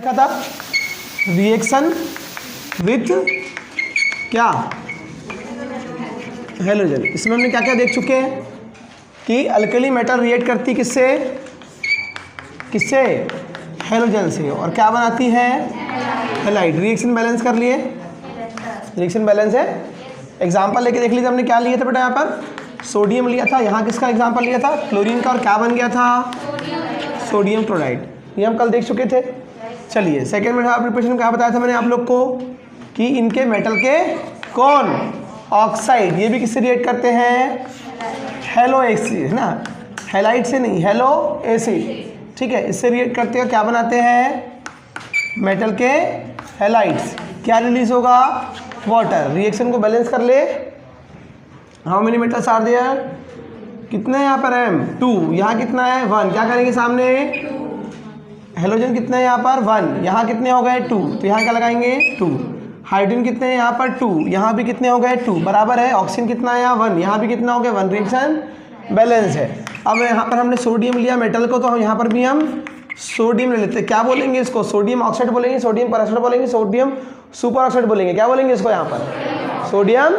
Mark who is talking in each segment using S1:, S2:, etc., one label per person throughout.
S1: देखा था reaction with क्या हेलोजन। इसमें हमने क्या क्या देख चुके हैं कि अल्कली मेटल रिएक्ट करती किससे किससे हेलोजन से और क्या बनाती है हेलाइड। रिएक्शन बैलेंस कर लिए, रिएक्शन बैलेंस है। एग्जांपल लेके देख लीजिए हमने क्या लिया था बेटा, यहाँ पर सोडियम लिया था, यहाँ किसका एग्जांपल लिया था क्लोरीन का, और क्या बन गया था सोडियम क्लोराइड। ये हम कल देख चुके थे। चलिए सेकेंड में प्रिपरेशन क्या बताया था मैंने आप लोग को कि इनके मेटल के कौन ऑक्साइड ये भी किससे रिएक्ट करते हैं हेलो एसिड है ना, हेलाइड से नहीं हेलो एसिड, ठीक है। इससे रिएक्ट करते हैं क्या बनाते हैं मेटल के हेलाइड्स। क्या रिलीज होगा वाटर। रिएक्शन को बैलेंस कर ले। How many metals are there, कितने हैं यहाँ पर M2, यहाँ कितना है 1, क्या करेंगे सामने हेलोजन कितने हैं यहाँ पर 1, यहाँ कितने हो गए 2, तो यहाँ क्या लगाएंगे 2। हाइड्रोजन कितने हैं यहाँ पर 2, यहाँ भी कितने हो गए 2, बराबर है। ऑक्सीजन कितना है यहाँ 1, यहाँ भी कितना हो गया 1। रिएक्शन बैलेंस है। अब यहाँ पर हमने सोडियम लिया मेटल को, तो हम यहाँ पर भी हम सोडियम ले लेते हैं। क्या बोलेंगे इसको सोडियम ऑक्साइड बोलेंगे, सोडियम परऑक्साइड बोलेंगे, सोडियम सुपर ऑक्साइड बोलेंगे, क्या बोलेंगे इसको यहाँ पर सोडियम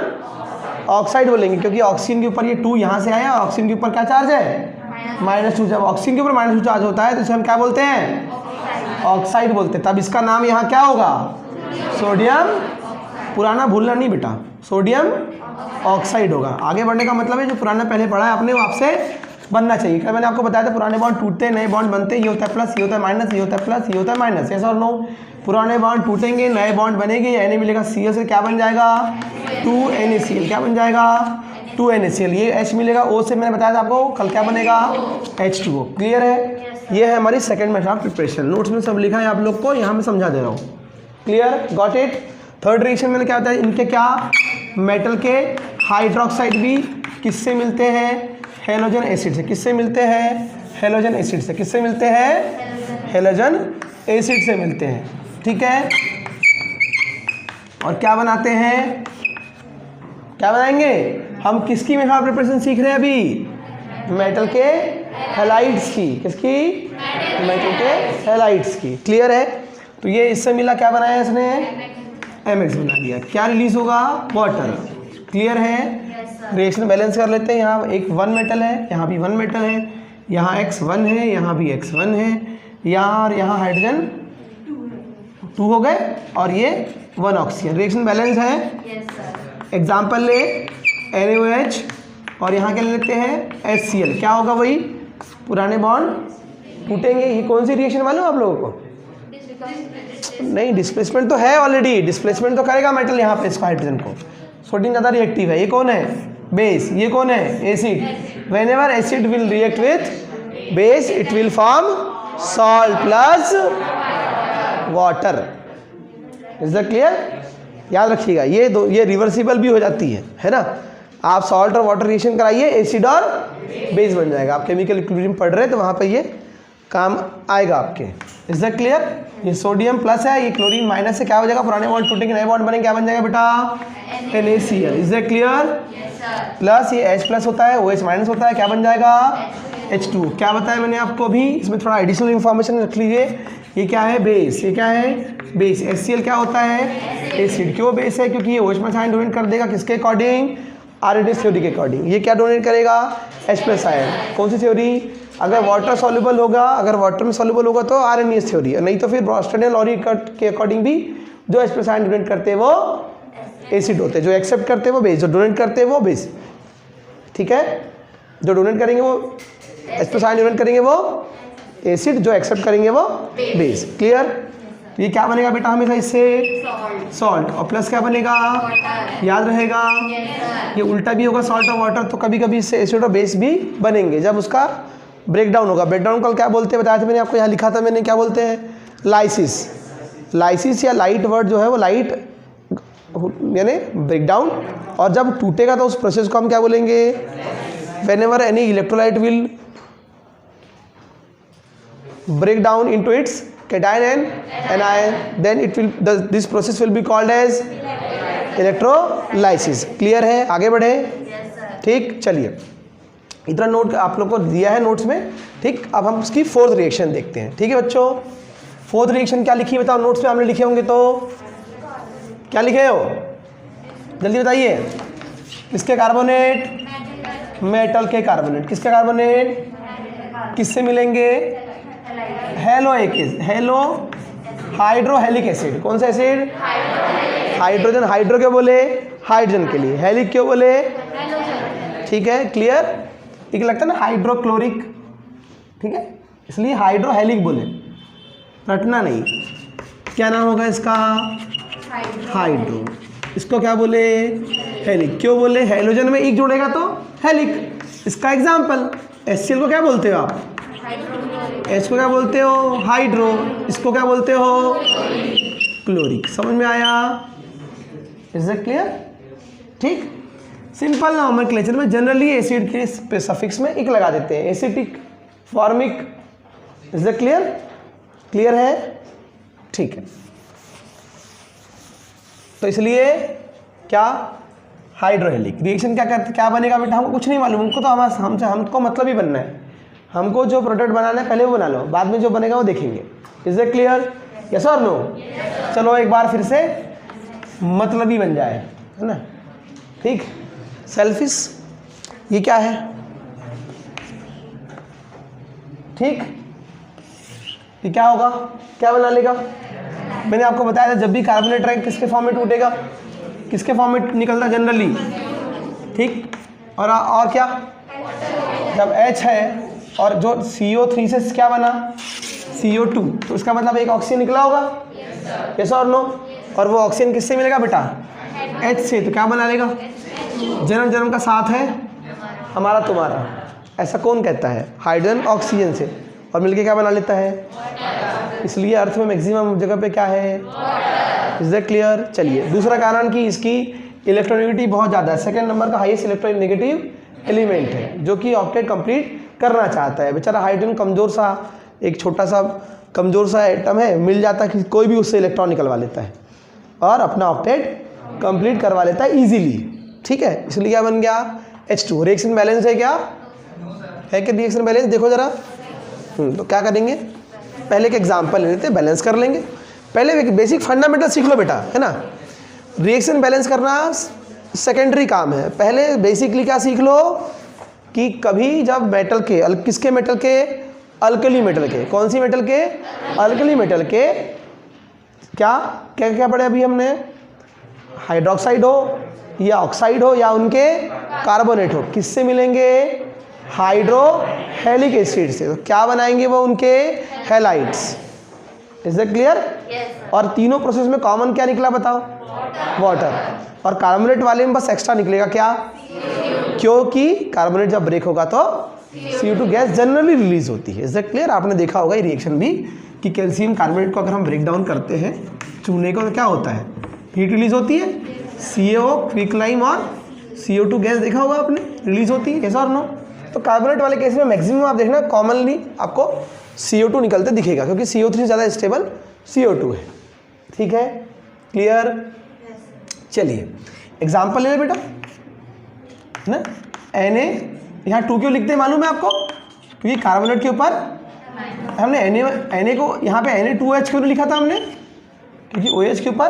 S1: ऑक्साइड बोलेंगे, क्योंकि ऑक्सीजन के ऊपर ये 2 यहाँ से आया, ऑक्सीजन के ऊपर क्या चार्ज है -2। जब ऑक्सीजन के ऊपर -2 चार्ज होता है तो इसे हम क्या बोलते हैं ऑक्साइड बोलते हैं। तब इसका नाम यहाँ क्या होगा सोडियम, पुराना भूलना नहीं बेटा, सोडियम ऑक्साइड होगा। आगे बढ़ने का मतलब है जो पुराना पहले पढ़ा है आपने वो आपसे बनना चाहिए। क्या मैंने आपको बताया था पुराने बॉन्ड टूटते हैं नए बॉन्ड बनते हैं, ये होता है प्लस, ये होता है माइनस, ये होता है प्लस, ये होता है माइनस, ऐसा और नो। पुराने बॉन्ड टूटेंगे नए बॉन्ड बनेंगे, Na मिलेगा Cl से क्या बन जाएगा 2NaCl, क्या बन जाएगा 2NaCl। ये H मिलेगा O से, मैंने बताया था आपको कल क्या बनेगा H2O। क्लियर है। ये है हमारी second method of preparation. Notes में सब लिखा है आप लोग को, यहाँ मैं समझा दे रहा हूँ। Clear, got it. Third reaction मैंने क्या बताया, इनके क्या मेटल के हाइड्रोक्साइड भी किससे मिलते हैं हेलोजन एसिड से। किससे मिलते हैं हेलोजन एसिड से। किससे मिलते हैं हेलोजन एसिड से मिलते हैं, ठीक है। और क्या बनाते हैं, क्या बनाएंगे हम, किसकी मेथड ऑफ प्रिपरेशन सीख रहे हैं अभी मेटल के हेलाइड्स की। किसकी मेटल के हेलाइड्स की। क्लियर है। तो ये इससे मिला, क्या बनाया इसने MX बना दिया। क्या रिलीज होगा वाटर। क्लियर है। रिएक्शन बैलेंस कर लेते हैं। यहाँ एक 1 मेटल है, यहाँ भी 1 मेटल है, यहाँ X1 है, यहाँ भी X1 है, यहाँ और यहाँ हाइड्रोजन 2 हो गए और ये 1 ऑक्सीजन। रिएक्शन बैलेंस है। एग्जाम्पल ले NaOH और यहाँ क्या ले लेते हैं HCl। क्या होगा वही पुराने बॉन्ड टूटेंगे। ये कौन सी रिएक्शन मालूम आप लोगों को नहीं, डिस्प्लेसमेंट तो है ऑलरेडी, डिस्प्लेसमेंट तो करेगा मेटल यहाँ पे इसको हाइड्रोजन को। सोडियम ज़्यादा रिएक्टिव है। ये कौन है बेस, ये कौन है acid. Whenever acid will react with base it will form salt plus water. Is that clear. याद रखिएगा ये रिवर्सिबल भी हो जाती है ना। आप सॉल्ट और वाटर रिएक्शन कराइए एसिड और बेस बन जाएगा। आप केमिकल इक्विलिब्रियम पढ़ रहे हैं तो वहाँ पर ये काम आएगा आपके। Is that clear. ये सोडियम प्लस है, ये क्लोरीन माइनस से क्या हो जाएगा पुराने बॉन्ड टूटेंगे नए बॉन्ड बनेंगे, क्या बन जाएगा बेटा NaCl। Is that clear. Plus ये H प्लस होता है, OH माइनस होता है, क्या बन जाएगा H2। क्या बताया मैंने आपको अभी, इसमें थोड़ा एडिशनल इन्फॉर्मेशन रख लीजिए। ये क्या है बेस, ये क्या है बेस। HCl क्या होता है एसिड। क्यों बेस है, क्योंकि ये OH प्लस आयन डोनेट कर देगा किसके अकॉर्डिंग RNA थ्योरी के अकॉर्डिंग। ये क्या डोनेट करेगा H प्लस आयन। कौन सी थ्योरी, अगर वाटर सॉल्युबल होगा, अगर वाटर में सॉल्युबल होगा तो RNA थ्योरी, नहीं तो फिर ब्रॉस्टन एंड लॉरी के अकॉर्डिंग भी जो H प्लस आयन डोनेट करते हैं वो एसिड होते हैं, जो एक्सेप्ट करते हैं वो बेस, जो डोनेट करते हैं वो बेस, ठीक है। जो डोनेट करेंगे वो H प्लस आयन डोनेट करेंगे वो एसिड, जो एक्सेप्ट करेंगे वो बेस। क्लियर। ये क्या बनेगा बेटा हमेशा इससे सॉल्ट, और प्लस क्या बनेगा याद रहेगा ये उल्टा भी होगा सॉल्ट और वाटर, तो कभी कभी इससे एसिड और बेस भी बनेंगे जब उसका ब्रेकडाउन होगा। ब्रेकडाउन कल क्या बोलते हैं बताया था मैंने आपको, यहाँ लिखा था मैंने, क्या बोलते हैं लाइसिस। लाइसिस या लाइट वर्ड जो है वो लाइट यानी ब्रेकडाउन, और जब टूटेगा तो उस प्रोसेस को हम क्या बोलेंगे whenever any electrolyte will break down into its cation and anion, then it will this process will be called as electrolysis. Clear है। आगे बढ़े। ठीक, चलिए इतना नोट आप लोग को दिया है नोट्स में। ठीक, अब हम उसकी फोर्थ रिएक्शन देखते हैं। ठीक है बच्चों, फोर्थ रिएक्शन क्या लिखी बताओ, नोट्स में हमने लिखे होंगे तो क्या लिखे हो, जल्दी बताइए। किसके कार्बोनेट, मेटल के कार्बोनेट। किसके कार्बोनेट, किससे मिलेंगे, हेलो एसिड, हेलो हाइड्रोहेलिक एसिड। कौन सा एसिड, हाइड्रोजन। हाइड्रो क्यों बोले, हाइड्रोजन के लिए, हेलिक क्यों बोले, ठीक है, क्लियर। एक लगता है ना हाइड्रोक्लोरिक, ठीक है, इसलिए हाइड्रोहेलिक बोले, रटना नहीं। क्या नाम होगा इसका, हाइड्रो। इसको क्या बोले, हेलिक। क्यों बोले, हेलोजन में एक जोड़ेगा तो हेलिक। इसका एग्जाम्पल HCl को क्या बोलते हो आप, H को क्या बोलते हो, हाइड्रो। इसको क्या बोलते हो, क्लोरिक। समझ में आया, इज इट क्लियर, ठीक। सिंपल नॉमेनक्लेचर में जनरली एसिड के सफिक्स में एक लगा देते हैं, acetic, formic. Is it clear, clear है, ठीक है। तो इसलिए क्या, हाइड्रोहेलिक रिएक्शन क्या करते, क्या बनेगा बेटा, हमको कुछ नहीं मालूम, हमको तो हमको मतलब ही बनना है। हमको जो प्रोडक्ट बनाना है पहले वो बना लो, बाद में जो बनेगा वो देखेंगे। इज इट क्लियर, यस और नो। चलो एक बार फिर से मतलब ही बन जाए, है ना, ठीक। सेल्फिश, ये क्या है, ठीक, ये क्या होगा, क्या बना लेगा। मैंने आपको बताया था जब भी कार्बोनेट रैंक किसके फॉर्म में टूटेगा, किसके फॉर्म में निकलता जनरली, ठीक। और क्या, जब H है और जो CO3 से क्या बना, CO2, तो इसका मतलब एक ऑक्सीजन निकला होगा, यस और नो। और वो ऑक्सीजन किससे मिलेगा बेटा, H से, तो क्या बना लेगा, जन्म जन्म का साथ है हमारा तुम्हारा, ऐसा कौन कहता है, हाइड्रोजन ऑक्सीजन से, और मिलके क्या बना लेता है। इसलिए अर्थ में मैक्सिमम जगह पे क्या है, इज दैट क्लियर। चलिए दूसरा कारण कि इसकी इलेक्ट्रोनेगेटिविटी बहुत ज़्यादा है, सेकंड नंबर का हाईएस्ट इलेक्ट्रोनेगेटिव एलिमेंट है, जो कि ऑक्टेट कंप्लीट करना चाहता है। बेचारा हाइड्रोजन कमज़ोर सा, एक छोटा सा कमज़ोर सा एटम है, मिल जाता है कि कोई भी उससे इलेक्ट्रॉन निकलवा लेता है और अपना ऑक्टेट कंप्लीट करवा लेता है ईजिली, ठीक है। इसलिए क्या बन गया, H2। रिएक्शन बैलेंस है, क्या है कि रिएक्शन बैलेंस, देखो जरा। तो क्या करेंगे, पहले के एग्जाम्पल ले लेते, बैलेंस कर लेंगे। पहले बेसिक फंडामेंटल सीख लो बेटा, है ना। रिएक्शन बैलेंस करना सेकेंडरी काम है, पहले बेसिकली क्या सीख लो कि कभी जब मेटल के, किसके मेटल के, अल्कली मेटल के, कौन सी मेटल के, अल्कली मेटल के, क्या क्या क्या पढ़े अभी हमने, हाइड्रोक्साइड हो या ऑक्साइड हो या उनके कार्बोनेट हो, किससे मिलेंगे, हाइड्रोहेलिक एसिड से। तो क्या बनाएंगे वो, उनके हेलाइड्स। Is that clear. और तीनों प्रोसेस में कॉमन क्या निकला बताओ, वाटर। और कार्बोनेट वाले में बस एक्स्ट्रा निकलेगा क्या, क्योंकि कार्बोनेट जब ब्रेक होगा तो CO2 गैस जनरली रिलीज होती है। Is that clear. आपने देखा होगा ये रिएक्शन भी कि कैल्शियम कार्बोनेट को अगर हम ब्रेक डाउन करते हैं चूने को, तो क्या होता है, हीट रिलीज होती है, CaO, क्विकलाइम और CO2 गैस देखा होगा आपने, रिलीज होती है, ऐसा और नो। तो कार्बोनेट वाले केस में मैक्सिमम आप देखना कॉमनली आपको CO2 निकलते दिखेगा, क्योंकि CO3 से ज़्यादा स्टेबल CO2 है, ठीक है, क्लियर। चलिए एग्जाम्पल ले ले बेटा, है ना। Na, यहाँ 2 क्यों लिखते हैं मालूम है आपको, क्योंकि कार्बोनेट के ऊपर हमने Na को यहाँ पे Na2H क्यों लिखा था हमने, क्योंकि OH के ऊपर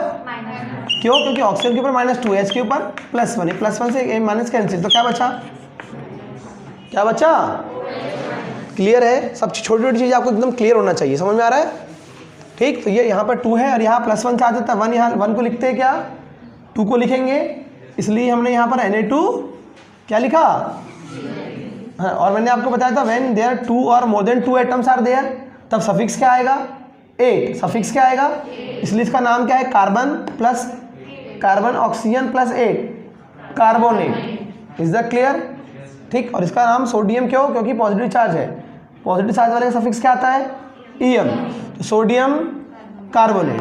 S1: क्यों, क्योंकि ऑक्सीजन के ऊपर -2, H के ऊपर +1, +1 से माइनस कैंसिल, तो क्या बचा, क्या बचा, क्लियर है। सब छोटी छोटी चीज़ आपको एकदम क्लियर होना चाहिए, समझ में आ रहा है, ठीक। तो ये यहाँ पर 2 है और यहाँ +1 से आ जाता है 1, यहाँ 1 को लिखते हैं क्या, 2 को लिखेंगे, इसलिए हमने यहाँ पर Na2 क्या लिखा, हाँ। और मैंने आपको बताया था व्हेन देयर 2 और more than 2 atoms are there, तब सफिक्स क्या आएगा, 8। सफिक्स क्या आएगा, इसलिए इसका नाम क्या है, carbon oxygen +8 carbonate. Is that clear, ठीक। और इसका नाम सोडियम क्यों, क्योंकि पॉजिटिव चार्ज है, पॉजिटिव चार्ज वाले का सफिक्स क्या आता है, Em, तो सोडियम कार्बोनेट।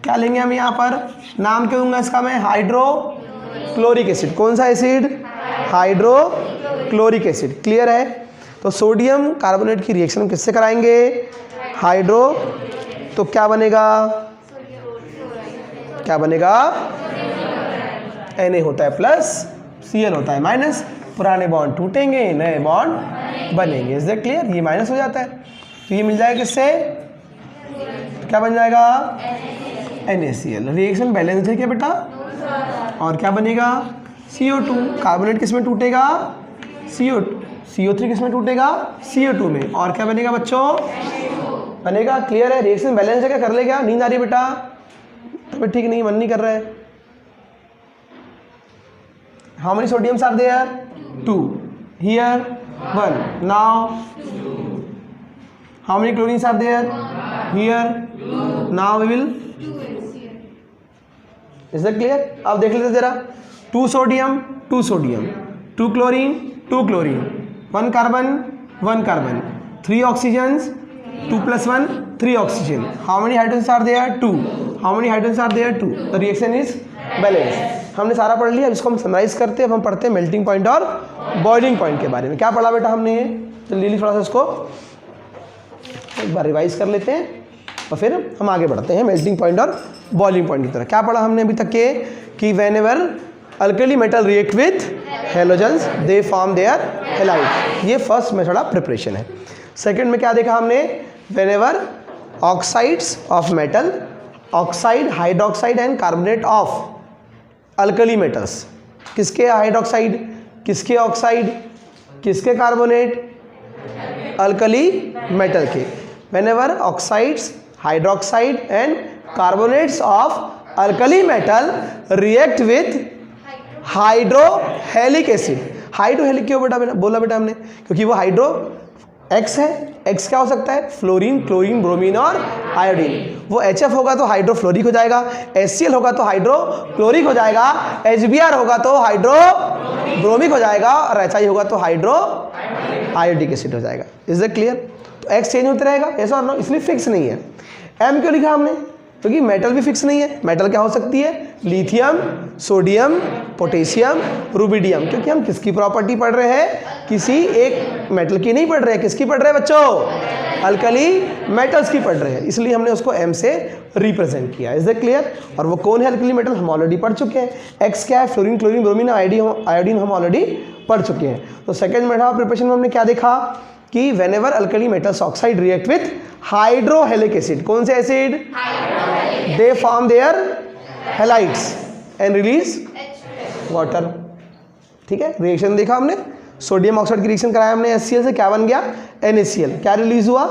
S1: क्या लेंगे हम यहाँ पर, नाम क्यों दूंगा इसका मैं, हाइड्रोक्लोरिक एसिड। कौन सा एसिड, हाइड्रोक्लोरिक एसिड, क्लियर है। तो सोडियम कार्बोनेट की रिएक्शन किससे कराएंगे, हाइड्रो, तो क्या बनेगा, क्या बनेगा, Na होता है प्लस, Cl होता है माइनस, पुराने बॉन्ड टूटेंगे, नए बॉन्ड बनेंगे। Is that clear. ये माइनस हो जाता है, तो ये मिल जाएगा किससे, क्या बन जाएगा NaCl। रिएक्शन बैलेंस है क्या बेटा, और क्या बनेगा CO2। कार्बोनेट किस में टूटेगा CO2, CO3 किस में टूटेगा CO2 में, और क्या बनेगा बच्चों बनेगा। क्लियर है, रिएक्शन बैलेंस है क्या, कर ले क्या, नींद आ रही है बेटा, तबियत ठीक नहीं, मन नहीं कर रहा है। How many sodiums are there 2, here 1, now how many chlorines are there here, now we will, is that clear. अब देख लेते जरा, 2 sodium 2 sodium, 2 chlorine 2 chlorine, 1 carbon 1 carbon, 3 oxygens 2 + 1 3 oxygen. How many hydrogens are there 2, how many hydrogens are there 2, the reaction is balance. हमने सारा पढ़ लिया, इसको हम समराइज करते हैं। अब हम पढ़ते हैं मेल्टिंग पॉइंट और बॉइलिंग पॉइंट के बारे में। क्या पढ़ा बेटा हमने, जल्दी थोड़ा सा इसको एक बार रिवाइज कर लेते हैं और फिर हम आगे बढ़ते हैं मेल्टिंग पॉइंट और बॉइलिंग पॉइंट की तरह। क्या पढ़ा हमने अभी तक के कि whenever alkali metal react with halogens they form their halide, ये फर्स्ट मेथड ऑफ प्रिपरेशन है। सेकेंड में क्या देखा हमने, whenever oxides of metal, oxide hydroxide and carbonate of alkali metals, किसके हाइड्रोक्साइड किसके ऑक्साइड किसके कार्बोनेट, अल्कली मेटल के। Whenever oxides hydroxide and carbonates of alkali metal react with hydrohalic acid. Hydrohalic क्यों बेटा बोला बेटा हमने, क्योंकि वो हाइड्रो X है, X क्या हो सकता है, फ्लोरीन क्लोरीन ब्रोमीन और आयोडीन। वो HF होगा तो हाइड्रोफ्लोरिक हो जाएगा, HCl होगा तो हाइड्रोक्लोरिक हो जाएगा, HBr होगा तो हाइड्रोब्रोमिक हो जाएगा, और HI होगा तो हाइड्रो आयोडिक एसिड हो जाएगा। Is that clear. तो X चेंज होता रहेगा, ऐसा और नो, इसलिए फिक्स नहीं है। M क्यों लिखा हमने, क्योंकि मेटल भी फिक्स नहीं है। मेटल क्या हो सकती है, लिथियम सोडियम पोटेशियम रुबिडियम, क्योंकि हम किसकी प्रॉपर्टी पढ़ रहे हैं, किसी एक मेटल की नहीं पढ़ रहे हैं, किसकी पढ़ रहे हैं बच्चों, अल्कली मेटल्स की पढ़ रहे हैं, इसलिए हमने उसको M से रिप्रेजेंट किया। Is that clear. और वो कौन है अल्कली मेटल, हम ऑलरेडी पढ़ चुके हैं। X क्या है, फ्लोरीन क्लोरीन ब्रोमीन आयोडीन हम ऑलरेडी पढ़ चुके हैं। तो सेकेंड मेथड ऑफ प्रिपरेशन में हमने क्या देखा कि whenever alkali metals oxide react with hydrohalic acid, कौन से acid, they form their halides and release water. ठीक है, रिएक्शन देखा हमने, सोडियम ऑक्साइड की रिएक्शन कराया हमने HCl से, क्या बन गया NaCl, क्या रिलीज हुआ,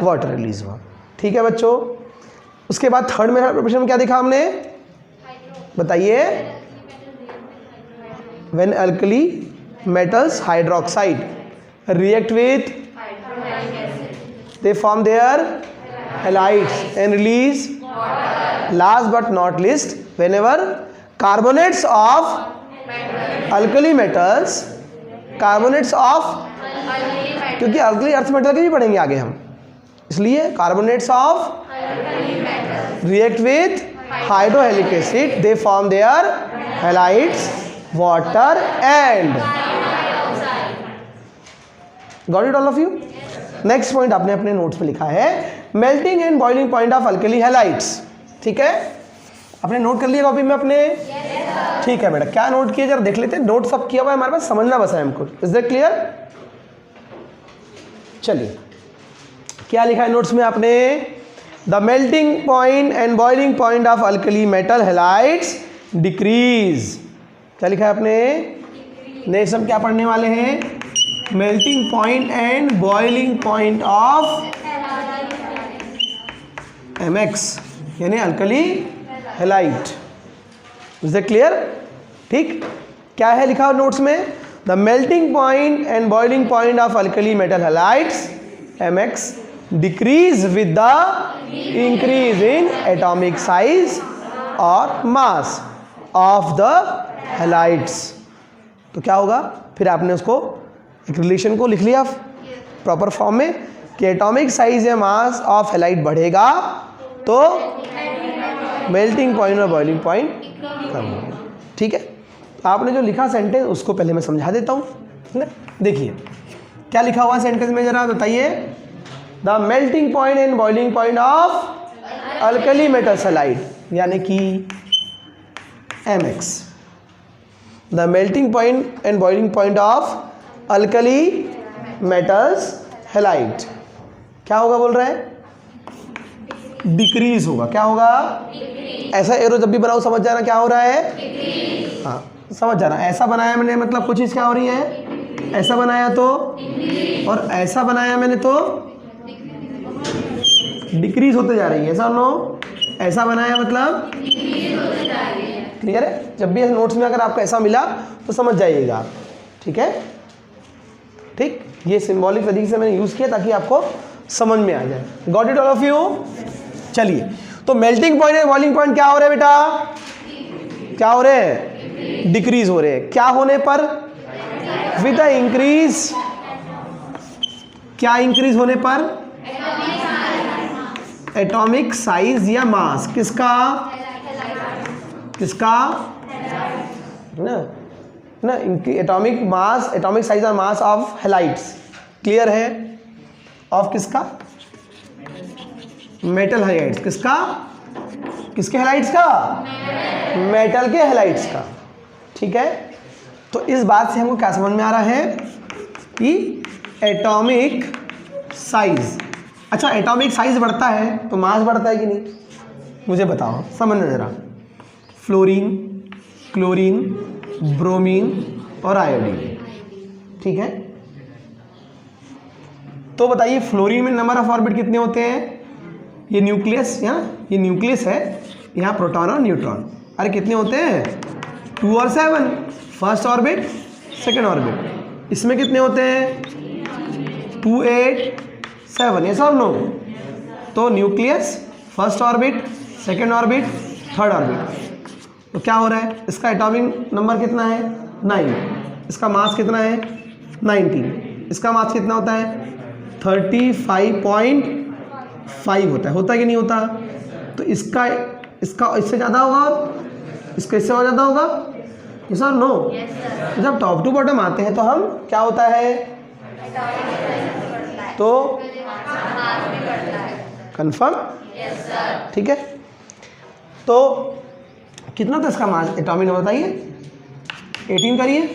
S1: वाटर रिलीज हुआ। ठीक है बच्चों। उसके बाद थर्ड मेथड प्रिपरेशन में क्या देखा हमने, बताइए, when alkali metals hydroxide react with, they form their halides and release, last but not least, whenever carbonates of alkali metals, carbonates of, क्योंकि अल्कली अर्थ मेटल के भी पढ़ेंगे आगे हम, इसलिए carbonates of react with hydrohalic acid, they form their halides, water and got it all of you. Next point आपने अपने notes में लिखा है melting and boiling point of alkali halides. ठीक है, आपने नोट कर लिया कॉपी में अपने, ठीक है बेटा। क्या नोट किया जरा देख लेते हैं, नोट सब किया हुआ है हमारे पास, समझना बस है हमको। Is that clear. चलिए, क्या लिखा है नोट्स में आपने, the melting point and boiling point of alkali metal halides decrease. क्या लिखा है आपने, नेक्स्ट हम क्या पढ़ने वाले हैं, melting point and boiling point of MX यानी alkali halide. Is that clear. ठीक, क्या है लिखा नोट्स में, the melting point and boiling point of alkali metal halides MX decrease with the increase in atomic size और mass of the halides. तो क्या होगा, फिर आपने उसको एक रिलेशन को लिख लिया प्रॉपर फॉर्म में कि एटॉमिक साइज या मास ऑफ हैलाइड बढ़ेगा तो मेल्टिंग पॉइंट और बॉइलिंग पॉइंट कम होगा। ठीक है, आपने जो लिखा सेंटेंस उसको पहले मैं समझा देता हूँ। देखिए क्या लिखा हुआ सेंटेंस में, जरा बताइए, the melting point and boiling point of alkali metal halide यानी कि MX, the melting point and boiling point of alkali metals halide क्या होगा बोल रहे हैं, डिक्रीज होगा। क्या होगा? ऐसा एरो जब भी बनाओ समझ जाना क्या हो रहा है, हाँ समझ जाना। ऐसा बनाया मैंने मतलब कुछ चीज़ क्या हो रही है, ऐसा बनाया तो, और ऐसा बनाया मैंने तो डिक्रीज होते जा रही है। ऐसा नो, ऐसा बनाया मतलब क्लियर है। जब भी नोट्स में अगर आपको ऐसा मिला तो समझ जाइएगा, ठीक है। ठीक, ये सिंबॉलिक तरीके से मैंने यूज़ किया ताकि आपको समझ में आ जाए। Got it all of you? चलिए, तो मेल्टिंग पॉइंट और बॉइलिंग पॉइंट क्या हो रहे हैं बेटा? क्या हो रहे हैं? डिक्रीज हो रहे हैं। क्या होने पर? With the increase. क्या इंक्रीज होने पर? एटॉमिक साइज या मास। किसका? किसका ना ना एटॉमिक मास, एटॉमिक साइज और मास ऑफ हैलाइड्स। क्लियर है? ऑफ किसका? Metal halides. किसका? किसके हैलाइड्स का? मेटल के हैलाइड्स का। ठीक है, तो इस बात से हमको क्या समझ में आ रहा है कि एटॉमिक साइज, अच्छा एटॉमिक साइज बढ़ता है तो मास बढ़ता है कि नहीं? मुझे बताओ, समझना जरा। फ्लोरीन, क्लोरीन, ब्रोमीन और आयोडीन, ठीक है। तो बताइए फ्लोरीन में नंबर ऑफ ऑर्बिट कितने होते हैं? ये न्यूक्लियस, यहाँ ये न्यूक्लियस है, यहाँ प्रोटॉन और न्यूट्रॉन। अरे कितने होते हैं? 2 और 7, फर्स्ट ऑर्बिट सेकेंड ऑर्बिट। इसमें कितने होते हैं? 2 8 7, ये सब नो। तो nucleus, first orbit, second orbit, third orbit. तो क्या हो रहा है? इसका एटॉमिक नंबर कितना है? 9। इसका मास कितना है? 19। इसका मास कितना होता है? 35.5 होता है कि नहीं होता? तो इसका इससे ज़्यादा होगा और इसका इससे और ज़्यादा होगा? यस और नो? जब टॉप टू बॉटम आते हैं तो हम क्या होता है? तो कंफर्म? ठीक है, तो कितना था इसका मास? एटॉमिक नंबर बताइए। 18 करिए,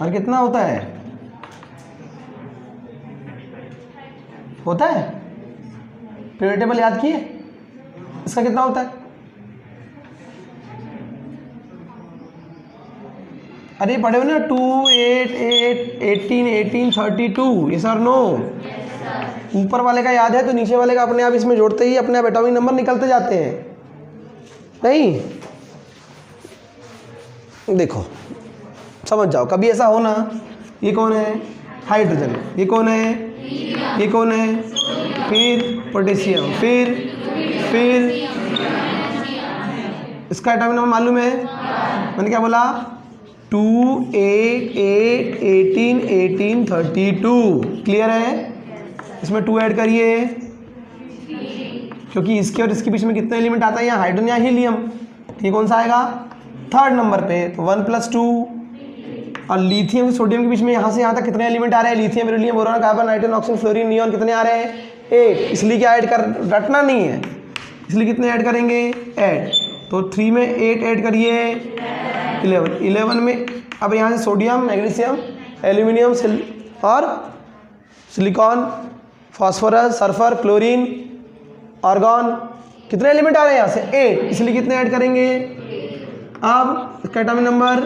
S1: और कितना होता है? होता है पीरियड टेबल याद किए? इसका कितना होता है? अरे पढ़े हो ना, 2 8 8 18 18 32। ये सर नो? ऊपर वाले का याद है तो नीचे वाले का अपने आप इसमें जोड़ते ही अपने आप एटॉमिक नंबर निकलते जाते हैं। नहीं, देखो समझ जाओ। कभी ऐसा हो ना, ये कौन है? हाइड्रोजन। ये कौन है? ये कौन है? फिर पोटेशियम, फिर इसका एटॉमिक नंबर मालूम है? मैंने क्या बोला? 2 8 8 18 18 32। क्लियर है? इसमें 2 ऐड करिए, क्योंकि इसके और इसके बीच में कितने एलिमेंट आता है? यहाँ हाइड्रोजन, यहाँ हीलियम। ये कौन सा आएगा? थर्ड नंबर पे। तो 1 + 2। और लिथियम से सोडियम के बीच में यहाँ से यहाँ तक कितने एलिमेंट आ रहे हैं? Lithium, beryllium, boron, carbon, nitrogen, oxygen, fluorine, neon. कितने आ रहे हैं? 8। इसलिए क्या ऐड कर, रटना नहीं है, इसलिए कितने ऐड करेंगे? 8। तो 3 में 8 ऐड करिए, 11। 11 में अब यहाँ से सोडियम, मैग्नीशियम, एल्यूमिनियम और silicon, phosphorus, sulphur, chlorine, argon. कितने एलिमेंट आ रहे हैं यहाँ से? 8। इसलिए कितने ऐड करेंगे? अब इसका एटॉमिक नंबर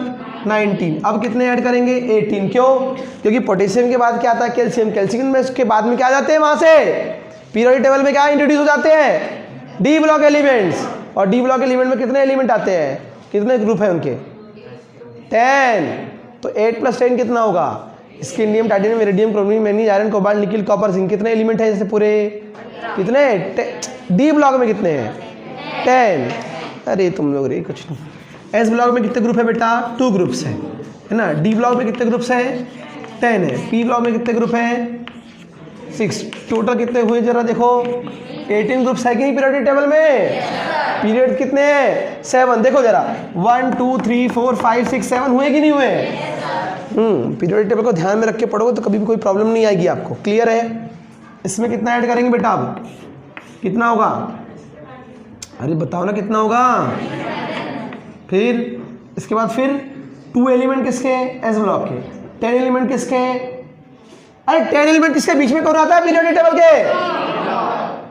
S1: 19। अब कितने ऐड करेंगे? 18। क्यों? क्योंकि पोटेशियम के बाद क्या आता है? कैल्शियम। कैल्शियम में उसके बाद में क्या आ जाते हैं? वहाँ से पीरियोडिक टेबल में क्या इंट्रोड्यूस हो जाते हैं? D block elements. और डी ब्लॉक एलिमेंट में कितने एलिमेंट आते हैं? कितने ग्रुप है उनके? 10। तो 8 + 10 कितना होगा? इसके indium, titanium, iridium, chromium, manganese, iron, cobalt, nickel, copper, zinc. कितने एलिमेंट है जैसे पूरे? कितने? डी ब्लॉक में कितने हैं? 10। अरे तुम लोग रे कुछ नहीं। एस ब्लॉक में कितने ग्रुप है बेटा? 2 ग्रुप्स है ना। डी ब्लॉक में कितने ग्रुप्स हैं? 10 है। पी ब्लॉक में कितने ग्रुप हैं? 6। टोटल कितने हुए जरा देखो? 18 ग्रुप्स है कि नहीं पीरियोडिक टेबल में? पीरियड कितने हैं? 7। देखो जरा, 1 2 3 4 5 6 7 हुए कि नहीं हुए? पीरियोडिक टेबल को ध्यान में रख के पढ़ोगे तो कभी भी कोई प्रॉब्लम नहीं आएगी आपको। क्लियर है? इसमें कितना ऐड करेंगे बेटा? अब कितना होगा? अरे बताओ ना कितना होगा? फिर इसके बाद फिर 2 एलिमेंट किसके? एस ब्लॉक के। 10 एलिमेंट किसके? अरे 10 एलिमेंट किसके बीच में कौन आता है पीरियोडिक टेबल के?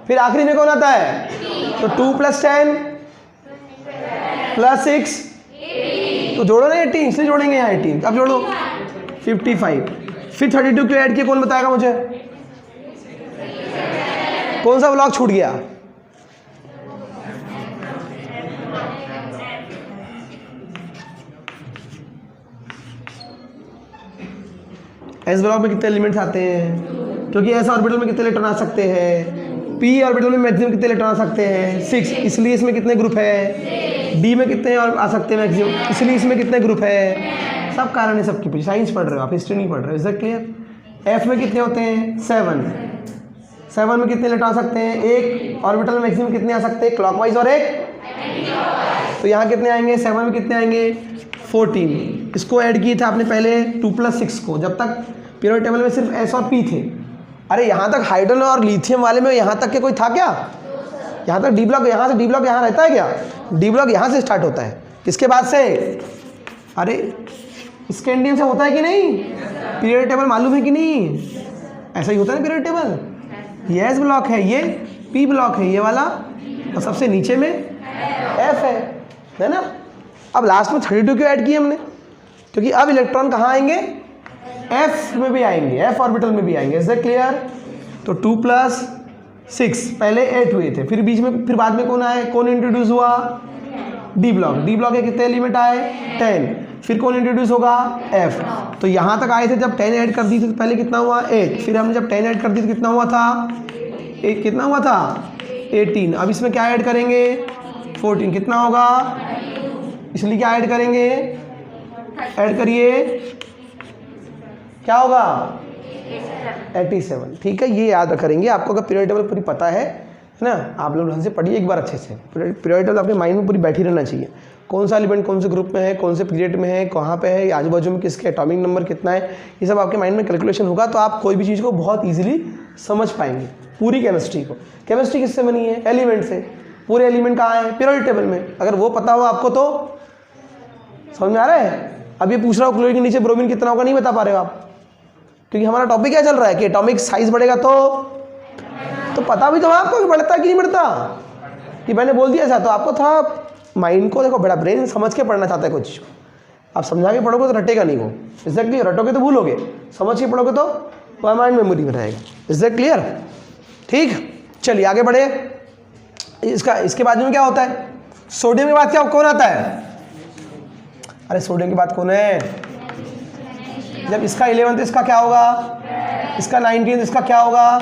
S1: फिर आखिरी में कौन आता है? तो 2 + 10 + 6 तो जोड़ो ना 18, इसलिए जोड़ेंगे यहाँ 18। अब जोड़ो 55। फिर 32 क्यों ऐड किया, कौन बताएगा मुझे? कौन सा ब्लॉक छूट गया? एस ब्लॉक में कितने एलिमेंट्स आते हैं? क्योंकि एस ऑर्बिटल में कितने इलेक्ट्रॉन आ सकते हैं? पी ऑर्बिटल में मैक्सिमम कितने इलेक्ट्रॉन आ सकते हैं? 6, इसलिए इसमें कितने ग्रुप है? डी में कितने और आ सकते हैं मैक्सिमम, इसलिए इसमें कितने ग्रुप है? सब कारण है सबकी। साइंस पढ़ रहे हो आप, हिस्ट्री नहीं पढ़ रहे हो। Is that clear? एफ में कितने होते हैं? 7 में कितने इलेक्ट्रॉन आ सकते हैं? एक ऑर्बिटल में मैक्सिमम कितने आ सकते हैं? क्लॉकवाइज और एक, तो यहाँ कितने आएंगे? 7 में कितने आएंगे? 14। इसको ऐड किए थे आपने पहले 2 + 6 को, जब तक पीरियोडिक टेबल में सिर्फ एस और पी थे। अरे यहाँ तक हाइड्रोजन और लिथियम वाले में यहाँ तक के कोई था क्या? यहाँ तक डी ब्लॉक, यहाँ से डी ब्लॉक यहाँ रहता है क्या? डी ब्लॉक यहाँ से स्टार्ट होता है, इसके बाद से। अरे स्कैंडियम से होता है कि नहीं? पीरियोडिक टेबल मालूम है कि नहीं? ऐसा ही होता है ना पीरियोडिक टेबल। ये एस ब्लॉक है, ये पी ब्लॉक है, ये वाला, और सबसे नीचे में एफ है ना। अब लास्ट में 32 क्यों ऐड किए हमने? क्योंकि अब इलेक्ट्रॉन कहाँ आएंगे? एफ में भी आएंगे, एफ ऑर्बिटल में भी आएंगे। Is that clear? तो 2 + 6 पहले 8 हुए थे, फिर बीच में, फिर बाद में कौन आए? कौन इंट्रोड्यूस हुआ? D block. डी ब्लॉक के कितने एलिमेंट आए? 10। फिर कौन इंट्रोड्यूस होगा? एफ। तो यहाँ तक आए थे जब 10 ऐड कर दी थी तो पहले कितना हुआ? 8। फिर हमने जब 10 ऐड कर दी तो कितना हुआ था? कितना हुआ था? 18। अब इसमें क्या ऐड करेंगे? 14। कितना होगा? इसलिए क्या ऐड करेंगे? ऐड करिए, क्या होगा? 87। ठीक है, ये याद करेंगे। आपको अगर पीरियोडिक टेबल पूरी पता है ना, आप लोग ढंग से पढ़िए एक बार अच्छे से। पीरियोडिक टेबल आपके माइंड में पूरी बैठी रहना चाहिए। कौन सा एलिमेंट कौन से ग्रुप में है, कौन से पीरियड में है, कहाँ पे है, आजू बाजू में किसके एटॉमिक नंबर कितना है, ये सब आपके माइंड में कैलकुलेशन होगा तो आप कोई भी चीज़ को बहुत ईजिली समझ पाएंगे। पूरी केमिस्ट्री को, केमिस्ट्री किससे बनी है? एलिमेंट से। पूरे एलिमेंट कहाँ है? पीरियोडिक टेबल में। अगर वो पता हो आपको तो समझ में आ रहा है? अब ये पूछ रहा हूँ क्लोरीन के नीचे ब्रोमीन कितना होगा, नहीं बता पा रहे हो आप, क्योंकि हमारा टॉपिक क्या चल रहा है कि एटॉमिक साइज बढ़ेगा तो पता भी तो आपको कि बढ़ता है कि नहीं बढ़ता, कि मैंने बोल दिया ऐसा। तो आपको था माइंड को, देखो बड़ा ब्रेन समझ के पढ़ना चाहता है कुछ चीज़। आप समझा के पढ़ोगे तो रटेगा नहीं वो। Is that clear? रटोगे तो भूलोगे, समझ के पढ़ोगे तो वह माइंड मेमोरी में रहेगा। Is that clear? ठीक, चलिए आगे बढ़े। इसके बाद में क्या होता है? सोडियम के बाद क्या कौन आता है? अरे सोडियम के बाद कौन है? जब इसका 11 इसका क्या होगा? इसका 19 इसका क्या होगा?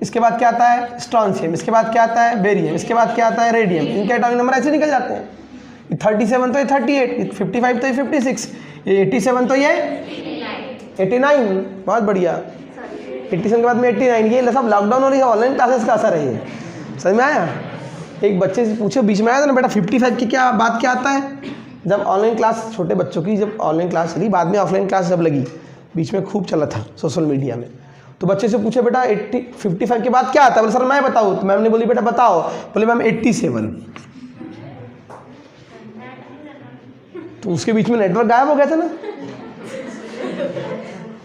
S1: इसके बाद क्या आता है? स्ट्रॉन्शियम। इसके बाद क्या आता है? बेरियम। इसके बाद क्या आता है? रेडियम। इनके एटॉमिक नंबर ऐसे निकल जाते हैं। 37 तो ये 38, 55 तो ये 56, ये 87 तो ये 89। बहुत बढ़िया। 87 के बाद में 89। ये सब लॉकडाउन और ऑनलाइन क्लासेस का असर है। ये समझ में आया? एक बच्चे से पूछो, बीच में आया था ना बेटा 55 की क्या बात क्या आता है? जब ऑनलाइन क्लास छोटे बच्चों की जब ऑनलाइन क्लास चली, बाद में ऑफलाइन क्लास जब लगी, बीच में खूब चला था सोशल मीडिया में, तो बच्चे से पूछे बेटा 55 के बाद क्या आता है? बोले सर मैं बताऊँ। तो मैम ने बोली बेटा बताओ। बोले मैम 87। तो उसके बीच में नेटवर्क गायब हो गया था ना।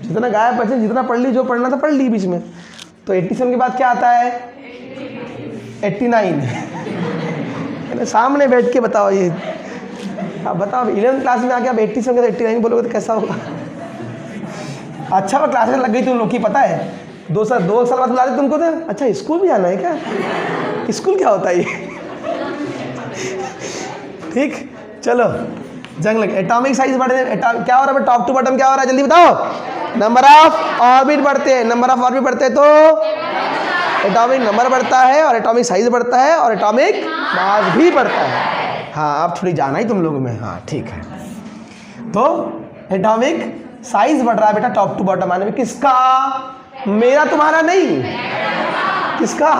S1: जितना गायब बचे, जितना पढ़ ली, जो पढ़ना था पढ़ ली बीच में। तो 87 के बाद क्या आता है? 89। सामने बैठ के बताओ, ये आप बताओ 11th क्लास में आके आप 87 का 89 बोलोगे तो कैसा होगा? अच्छा वो क्लासेस लग गई तुम लोग की, पता है 2 साल बाद बुला दे तुमको। तो अच्छा स्कूल भी जाना है क्या? स्कूल क्या होता है ये? ठीक, चलो जंग लगे। एटॉमिक साइज बढ़े, क्या हो रहा है टॉप टू बॉटम? क्या हो रहा है जल्दी बताओ? नंबर ऑफ ऑर्बिट बढ़ते हैं। नंबर ऑफ ऑर्बिट बढ़ते हैं तो एटॉमिक नंबर बढ़ता है, और एटॉमिक साइज बढ़ता है, और एटॉमिक मास भी बढ़ता है। हाँ अब थोड़ी जाना ही तुम लोगों में। हाँ ठीक है, तो एटॉमिक साइज बढ़ रहा है बेटा टॉप टू बॉटम आने में। किसका? मेरा तुम्हारा नहीं, किसका?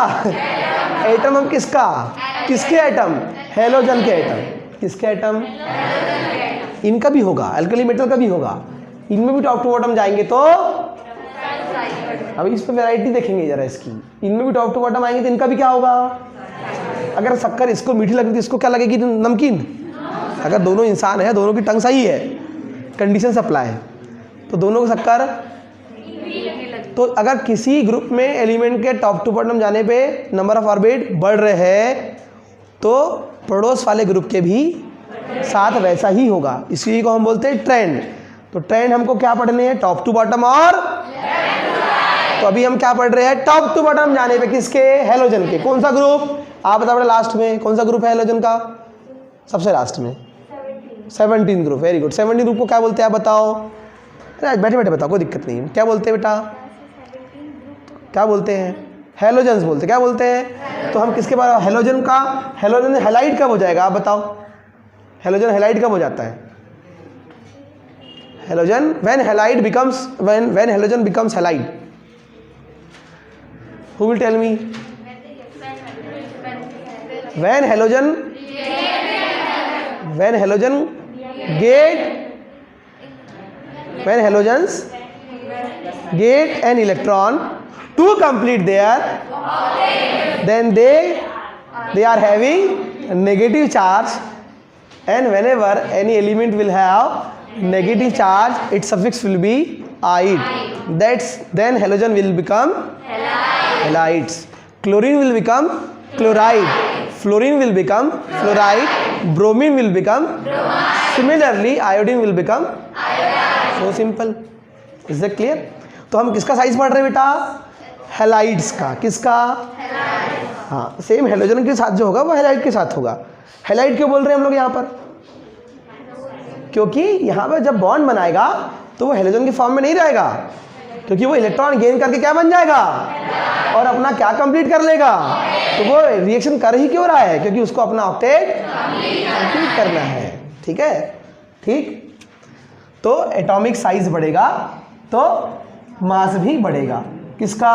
S1: एटम। हम किसका? किसके एटम? हेलोजन के एटम। किसके एटम? इनका भी होगा, अल्कली मेटल का भी होगा, इनमें भी टॉप टू बॉटम जाएंगे तो अभी इस पर वैरायटी देखेंगे जरा इसकी। इनमें भी टॉप टू बॉटम आएंगे तो इनका भी क्या होगा? अगर शक्कर इसको मीठी लगती है, इसको क्या लगेगी? नमकीन। अगर दोनों इंसान है, दोनों की टंग सही है, कंडीशन सप्लाई है, तो दोनों को शक्कर तो अगर किसी ग्रुप में एलिमेंट के टॉप टू बॉटम जाने पे नंबर ऑफ ऑर्बिट बढ़ रहे हैं तो पड़ोस वाले ग्रुप के भी साथ वैसा ही होगा, इसी को हम बोलते हैं ट्रेंड। तो ट्रेंड हमको क्या पढ़ने हैं, टॉप टू बॉटम और तो अभी हम क्या पढ़ रहे हैं, टॉप टू बॉटम जाने पे किसके, हेलोजन के। कौन सा ग्रुप आप बताओ लास्ट में, कौन सा ग्रुप है हेलोजन का सबसे लास्ट में, 17 ग्रुप। Very good. 17 ग्रुप को क्या बोलते हैं आप बताओ, अरे बैठे बैठे बताओ, कोई दिक्कत नहीं है। क्या बोलते हैं बेटा, क्या बोलते हैं, हेलोजन्स बोलते हैं। क्या बोलते हैं, तो हम किसके बारे में, हेलोजन का, हेलोजन हेलाइड कब हो जाएगा आप बताओ, हेलोजन हेलाइड कब हो जाता है, halogen when halide becomes, when halogen becomes halide, who will tell me, when halogen when halogens get an electron to complete their, then they are having a negative charge, and whenever any element will have negative charge, its suffix will be ide. Then halogen will become halides. Chlorine will become chloride. Fluorine will become fluoride. Bromine will become bromide. Similarly, iodine will become iodide. So simple. Is that clear? तो हम किसका size पढ़ रहे हैं बेटा, halides का। किसका, हाँ, सेम हेलोजन के साथ जो होगा वो हेलाइड के साथ होगा। हेलाइड क्यों बोल रहे हैं हम लोग यहाँ पर, क्योंकि यहाँ पर जब बॉन्ड बनाएगा तो वो हेलोजन के फॉर्म में नहीं रहेगा, क्योंकि वो इलेक्ट्रॉन गेन करके क्या बन जाएगा और अपना क्या कंप्लीट कर लेगा। तो वो रिएक्शन कर ही क्यों रहा है, क्योंकि उसको अपना ऑक्टेट कंप्लीट करना है। ठीक है, ठीक। तो एटॉमिक साइज बढ़ेगा तो मास भी बढ़ेगा। किसका,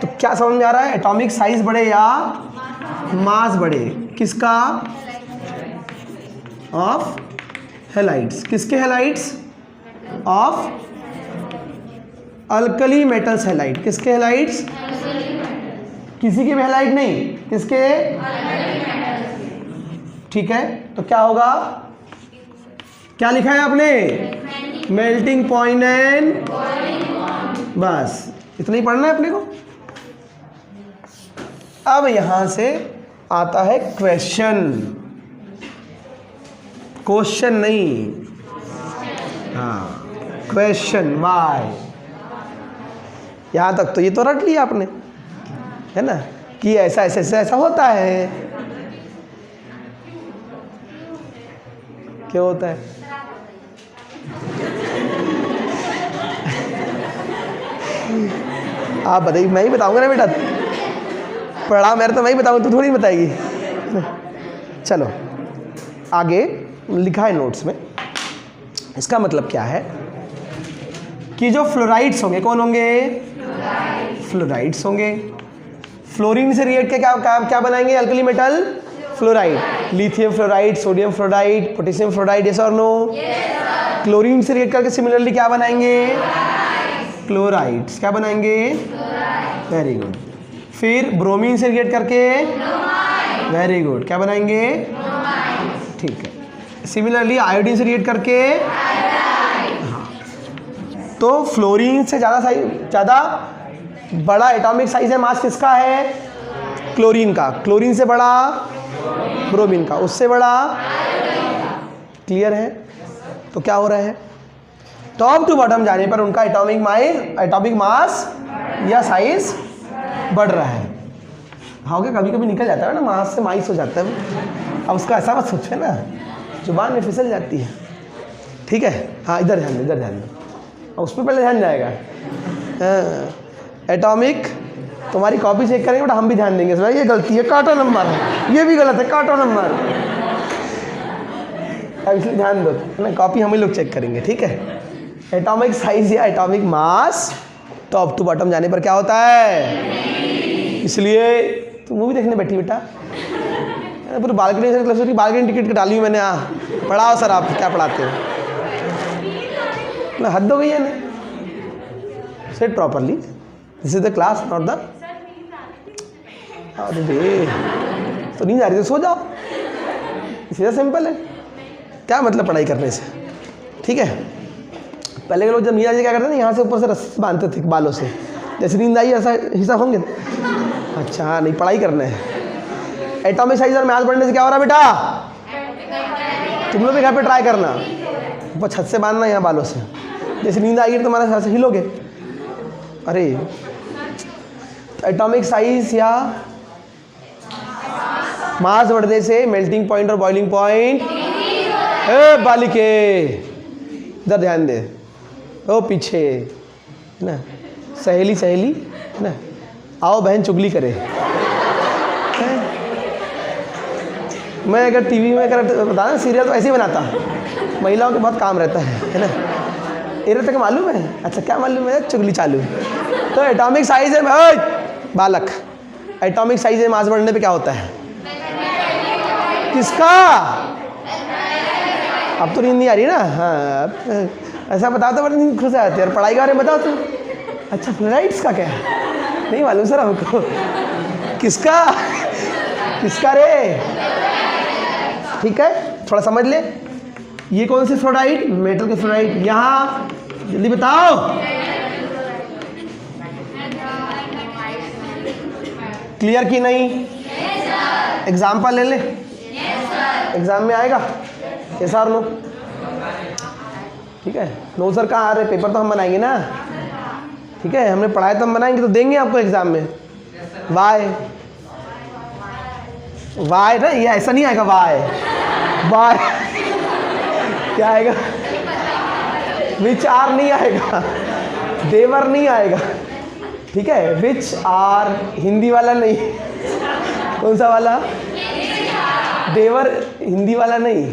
S1: तो क्या समझ में आ रहा है, एटॉमिक साइज बढ़े या मास बढ़े, किसका, ऑफ हेलाइड्स। किसके halides, of alkali metals halide. किसके हेलाइड्स, किसी के भी हेलाइड नहीं, किसके, ठीक है। तो क्या होगा, क्या लिखा है आपने, मेल्टिंग पॉइंट एंड, बस इतना ही पढ़ना है अपने को। अब यहां से आता है क्वेश्चन, क्वेश्चन नहीं, हाँ क्वेश्चन, वाई। यहाँ तक तो ये तो रट लिया आपने, है ना, कि ऐसा ऐसा ऐसा ऐसा होता है। क्या होता है, आप बताइए, मैं ही बताऊंगा ना बेटा, पढ़ा मेरे तो मैं ही बताऊंगा, तू थोड़ी बताएगी। चलो आगे लिखा है नोट्स में, इसका मतलब क्या है कि जो फ्लोराइड्स होंगे, कौन होंगे, फ्लोराइड्स होंगे। फ्लोरीन से रिएक्ट के क्या बनाएंगे, alkali metal fluoride, lithium fluoride, sodium fluoride, potassium fluoride, yes और नो। क्लोरीन से रिएक्ट करके सिमिलरली क्या बनाएंगे, क्लोराइड्स। क्या बनाएंगे, वेरी गुड। फिर ब्रोमीन से रिएक्ट करके, वेरी गुड, क्या बनाएंगे, ठीक है। सिमिलरली आयोडीन से रिएक्ट करके, तो फ्लोरीन से ज़्यादा बड़ा एटॉमिक साइज है, मास किसका है, क्लोरीन का। क्लोरीन से बड़ा ब्रोमीन का, उससे बड़ा, क्लियर है। तो क्या हो रहा है, टॉप टू बॉटम जाने पर उनका एटॉमिक मास या साइज बढ़ रहा है। हाँ, कभी कभी निकल जाता है ना, मास से माइस हो जाता है। अब उसका ऐसा मत सोचे ना, जुबान में फिसल जाती है। ठीक है, हाँ इधर ध्यान दो, इधर ध्यान दो, उस पर पहले ध्यान जाएगा। एटॉमिक, तुम्हारी कॉपी चेक करेंगे बट हम भी ध्यान देंगे, भाई ये गलती है, काटो नंबर, ये भी गलत है, काटो नंबर। अब इसलिए ध्यान दो ना, कॉपी हम ही लोग चेक करेंगे। ठीक है, एटॉमिक साइज या atomic mass top to bottom जाने पर क्या होता है। इसलिए तुम मूवी देखने बैठी बेटा, पूरी बालकनी टिकट डाली हूँ मैंने। पढ़ाओ सर, आप क्या पढ़ाते हो ना, हद हो गई है ना। Seat properly, this is the class, not the, अरे तो नींद आ रही तो सो जाओ, सीधा सिंपल है। क्या मतलब पढ़ाई करने से, ठीक है। पहले के लोग जब नींद आ जाए क्या करते थे, यहाँ से ऊपर से रस्सी से बांधते थे बालों से, जैसे नींद आई ऐसा हिसाब होंगे। अच्छा हाँ, नहीं पढ़ाई करना है। एटॉमिक साइज और मैथ पढ़ने से क्या हो रहा है बेटा, तुम लोग भी घर पे ट्राई करना, ऊपर छत से बांधना यहाँ बालों से, जैसे नींद आएगी तुम्हारे साथ से हिलोगे। अरे एटॉमिक साइज या मास बढ़ने से मेल्टिंग पॉइंट और बॉइलिंग पॉइंट, ए बालिके इधर ध्यान दे, ओ पीछे है ना, सहेली सहेली है ना, आओ बहन चुगली करे। मैं अगर टीवी में अगर बताना सीरियल तो ऐसे ही बनाता, महिलाओं के बहुत काम रहता है ना। ये तक मालूम है? अच्छा क्या मालूम है? चुगली चालू। तो एटॉमिक साइज है बालक, एटॉमिक साइज है मास बढ़ने पे क्या होता है? किसका? अब तो नींद नहीं आ रही ना। हाँ ऐसा बताओ तो बड़ी नींद खुश आती है। और पढ़ाई के बारे में बताओ तुम। अच्छा फ्लोराइड्स का क्या है? नहीं मालूम सर हमको। किसका? किसका रे? ठीक है थोड़ा समझ ले। ये कौन से फ्लोराइड? मेटल के फ्लोराइड। यहाँ जल्दी बताओ। क्लियर की नहीं? एग्जाम्पल ले ले। एग्जाम में आएगा यस और नो? ठीक है। नो सर कहाँ आ रहे? पेपर तो हम बनाएंगे ना। ठीक है हमने पढ़ाया तो हम बनाएंगे, तो देंगे आपको एग्जाम में। वाई वाई ना, ये ऐसा नहीं आएगा। वाई वाई क्या आएगा? विच आर नहीं आएगा, देवर नहीं आएगा। ठीक है विच आर हिंदी वाला नहीं। कौन सा वाला? देवर हिंदी वाला नहीं।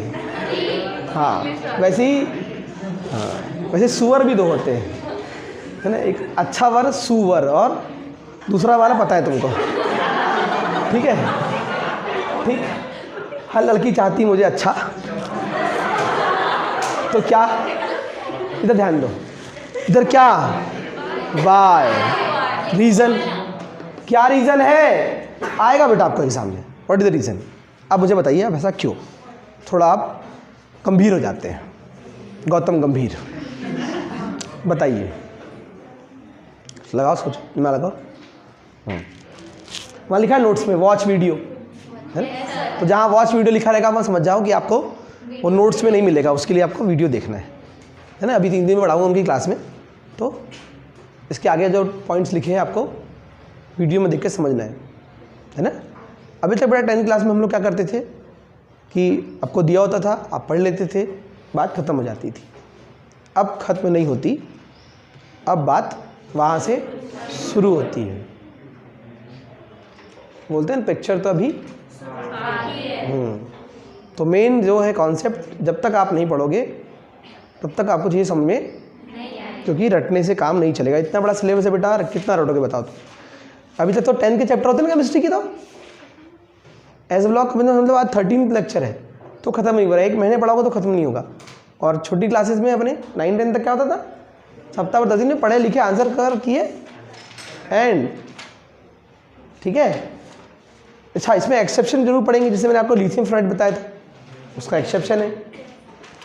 S1: हाँ वैसे ही, हाँ वैसे सुअर भी दो होते हैं है ना, एक अच्छा वर सुअर और दूसरा वाला पता है तुमको। ठीक है ठीक। हर लड़की चाहती मुझे अच्छा, तो क्या? इधर ध्यान दो, इधर क्या? वाई। रीज़न क्या? रीज़न है आएगा बेटा आपको एग्जाम में। What is the reason? अब मुझे बताइए अब ऐसा क्यों? थोड़ा आप गंभीर हो जाते हैं। गौतम गंभीर बताइए। लगाओ सोच, मैं लगाओ। वहाँ लिखा है नोट्स में वॉच वीडियो है ना, तो जहाँ वॉच वीडियो लिखा रहेगा वहाँ समझ जाओ कि आपको वो नोट्स में नहीं मिलेगा, उसके लिए आपको वीडियो देखना है ना। अभी 3 दिन में पढ़ाऊँगा उनकी क्लास में, तो इसके आगे जो पॉइंट्स लिखे हैं आपको वीडियो में देख के समझना है ना। अभी तक बड़ा 10th क्लास में हम लोग क्या करते थे कि आपको दिया होता था, आप पढ़ लेते थे, बात ख़त्म हो जाती थी। अब ख़त्म नहीं होती, अब बात वहाँ से शुरू होती है। बोलते हैं ना पिक्चर तो अभी तो मेन जो है कॉन्सेप्ट जब तक आप नहीं पढ़ोगे तब तक आपको चीज़ें समझ में, क्योंकि रटने से काम नहीं चलेगा। इतना बड़ा सिलेबस है बेटा, कितना रटोगे बताओ तो। अभी तक तो 10 के चैप्टर होते हैं ना केमिस्ट्री की, तो एज ब्लॉक मतलब आज 13 लेक्चर है तो ख़त्म नहीं हो रहा है। 1 महीने पढ़ाओगे तो ख़त्म नहीं होगा। और छोटी क्लासेस में अपने 9-10 तक क्या होता था, सप्ताह पर 10 दिन में पढ़े लिखे आंसर कर किए एंड। ठीक है अच्छा इसमें एक्सेप्शन जरूर पढ़ेंगे, जैसे मैंने आपको लिथियम फ्लोराइड बताया था, उसका एक्सेप्शन है।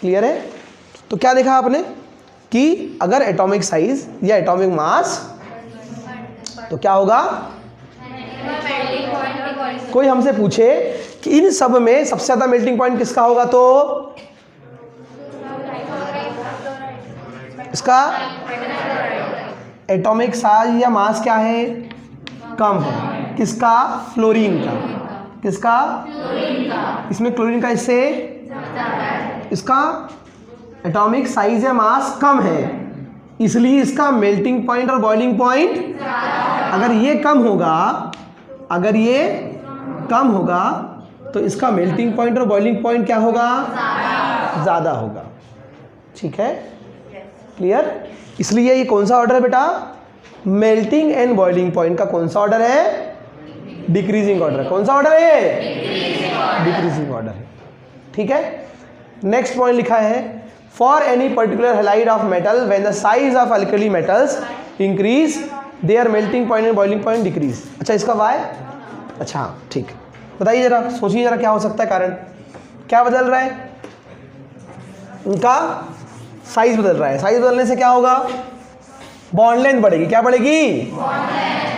S1: क्लियर है? तो क्या देखा आपने कि अगर एटॉमिक साइज या एटॉमिक मास, तो क्या होगा? कोई हमसे पूछे कि इन सब में सबसे ज़्यादा मेल्टिंग पॉइंट किसका होगा, तो इसका एटॉमिक साइज या मास क्या है? कम है। किसका? फ्लोरीन का। किसका? फ्लोरीन का। इसमें क्लोरीन का इससे इसका एटॉमिक साइज या मास कम है, इसलिए इसका मेल्टिंग पॉइंट और बॉइलिंग पॉइंट, अगर ये कम होगा, अगर ये कम होगा तो इसका मेल्टिंग पॉइंट और बॉइलिंग पॉइंट क्या होगा? ज़्यादा होगा। ठीक है क्लियर? इसलिए ये कौन सा ऑर्डर है बेटा? मेल्टिंग एंड बॉइलिंग पॉइंट का कौन सा ऑर्डर है? Decreasing order. कौन सा ऑर्डर है? डिक्रीजिंग ऑर्डर है। ठीक है नेक्स्ट पॉइंट लिखा है for any particular halide of metal when the size of alkali metals increase their melting point and boiling point decrease. अच्छा इसका वाई? अच्छा ठीक बताइए जरा, सोचिए जरा क्या हो सकता है कारण? क्या बदल रहा है? उनका साइज बदल रहा है। साइज बदलने से क्या होगा? बॉन्ड लेंथ बढ़ेगी। क्या बढ़ेगी?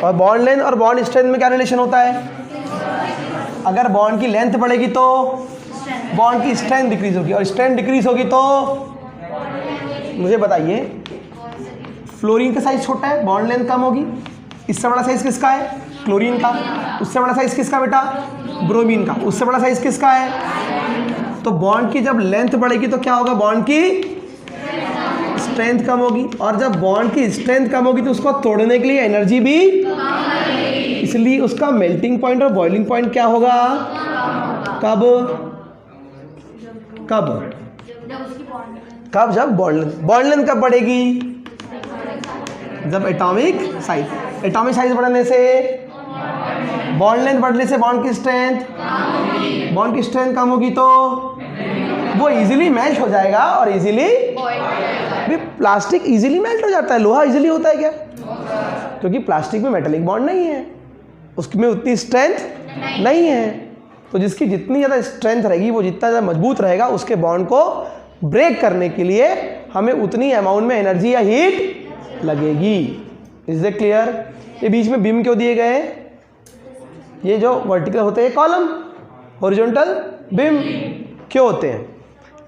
S1: और बॉन्ड लेंथ और बॉन्ड स्ट्रेंथ में क्या रिलेशन होता है? अगर बॉन्ड की लेंथ बढ़ेगी तो बॉन्ड की स्ट्रेंथ डिक्रीज होगी, और स्ट्रेंथ डिक्रीज होगी तो मुझे बताइए, फ्लोरीन का साइज छोटा है, बॉन्ड लेंथ कम होगी। इससे बड़ा साइज किसका है? क्लोरीन का। उससे बड़ा साइज किसका बेटा? ब्रोमीन का। उससे बड़ा साइज किसका है? तो बॉन्ड की जब लेंथ बढ़ेगी तो क्या होगा? बॉन्ड की स्ट्रेंथ कम होगी, और जब बॉन्ड की स्ट्रेंथ कम होगी तो उसको तोड़ने के लिए एनर्जी भी, इसलिए उसका मेल्टिंग पॉइंट और बॉइलिंग पॉइंट क्या होगा? कब? जब बॉन्ड लेंथ कब बढ़ेगी? जब एटॉमिक साइज बढ़ने से, बॉन्ड लेंथ बढ़ने से बॉन्ड की स्ट्रेंथ कम होगी तो वो इजीली मेल्ट हो जाएगा, और इजीली भी प्लास्टिक इजीली मेल्ट हो जाता है। लोहा इजीली होता है क्या? क्योंकि प्लास्टिक में मेटेलिक बॉन्ड नहीं है, उसमें उतनी स्ट्रेंथ नहीं है। तो जिसकी जितनी ज़्यादा स्ट्रेंथ रहेगी, वो जितना ज़्यादा मजबूत रहेगा, उसके बॉन्ड को ब्रेक करने के लिए हमें उतनी अमाउंट में एनर्जी या हीट लगेगी। Is it clear? ये बीच में बीम क्यों दिए गए? ये जो वर्टिकल होते हैं कॉलम, हॉरिजॉन्टल बीम क्यों होते हैं?